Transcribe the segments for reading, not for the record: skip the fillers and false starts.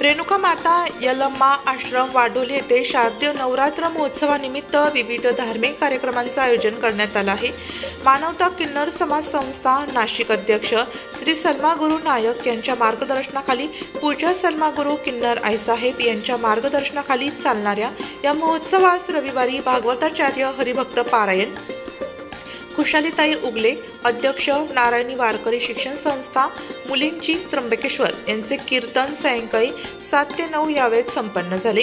रेणुका माता यलम्मा आश्रम वाडोली येथे शारदीय नवरात्र महोत्सवानिमित्त विविध धार्मिक कार्यक्रमांचे आयोजन करण्यात आले आहे। मानवता किन्नर समाज संस्था नाशिक अध्यक्ष श्री सल्मागुरू नायक यांच्या मार्गदर्शनाखाली पूजा सल्मागुरू किन्नर आईसाहेब यांच्या मार्गदर्शनाखाली चालणाऱ्या या महोत्सवास रविवारी भागवताचार्य हरिभक्त पारायण, खुशालीताई उगले अध्यक्ष नारायणी वारकरी शिक्षण संस्था मुलींची त्र्यंबकेश्वर यांचे कीर्तन सायंकाळी 7 ते 9 या वेळेत संपन्न झाले।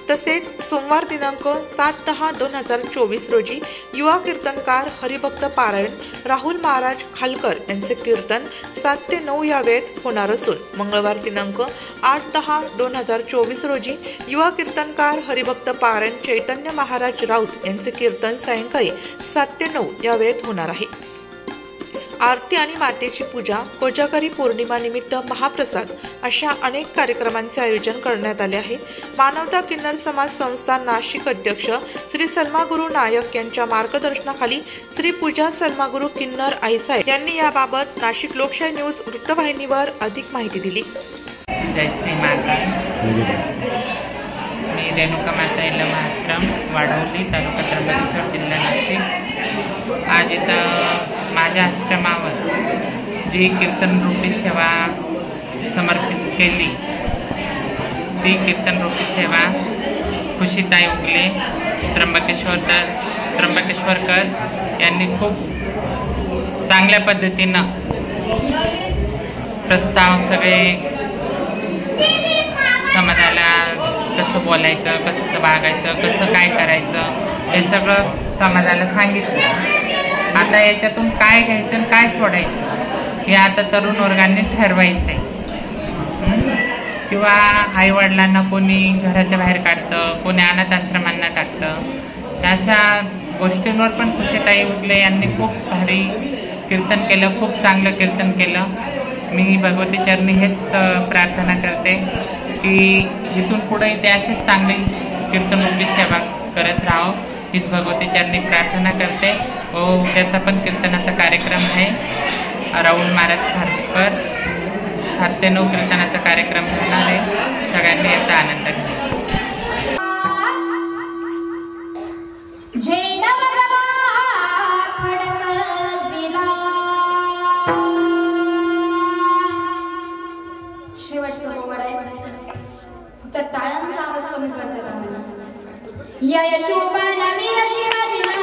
तसेच सोमवार दिनांक 7/10/2024 रोजी युवा कीर्तनकार हरिभक्त पारायण राहुल महाराज खालकर यांचे कीर्तन 7 ते 9 या वेळेत होणार असून मंगळवार दिनांक 8/10/2024 रोजी युवा कीर्तनकार हरिभक्त पारायण चैतन्य महाराज राऊत यांचे कीर्तन सायंकाळी 7 ते 9 या वेळेत होणार आहे। आरती आणि मातेची पूजा, कोजागरी पौर्णिमा निमित्त महाप्रसाद अशा अनेक कार्यक्रमांचे आयोजन करण्यात आले आहे। मानवता किन्नर समाज संस्था नाशिक अध्यक्ष श्री सल्मागुरू नायक यांच्या मार्गदर्शनाखाली श्री पूजा सल्मागुरू किन्नर आईसाहेब यांनी याबाबत नाशिक लोकशाही न्यूज वृत्तवाहिनीवर अधिक माहिती दिली। जय श्री माता। मी रेणुका माता यलम्मा आश्रम वाडोली तालुका त्र्यंबकेश्वर जिल्हा नाशिक। आज इथं माझ्या आश्रमावर जी कीर्तन रूपी सेवा समर्पित केली ती कीर्तन रूपी सेवा खुशीताई उगले त्र्यंबकेश्वरकर यांनी खूप चांगल्या पद्धतीनं प्रस्ताव सगळे समाजाला कसं बोलायचं, कसं वागायचं, कसं काय करायचं हे सगळं समाजाला सांगितलं। आता याच्यातून काय घ्यायचं आणि काय सोडायचं हे आता तरुण वर्गांनी ठरवायचं आहे। किंवा आईवडिलांना कोणी घराच्या बाहेर काढतं, कोणी अनाथ आश्रमांना टाकतं, अशा गोष्टींवर पण खुशीताई उगले यांनी खूप भारी कीर्तन केलं, खूप चांगलं कीर्तन केलं। मी भगवती चरणी हेच प्रार्थना करते की इथून पुढे ते अशीच चांगली कीर्तनरूपी सेवा करत राहावं, हीच भगवती चरणी प्रार्थना करते। व त्याचा पण कीर्तनाचा कार्यक्रम आहे, राहुल महाराज खालकर 7 ते 9 कीर्तनाचा कार्यक्रम होणार आहे। सगळ्यांनी याचा आनंद घ्या। टाळांचा आवाज कमी करते या यशोबा नवीन शिवाजीला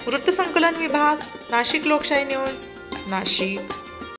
वृत्तसंकलन विभाग, नाशिक लोकशाही न्यूज, नाशिक।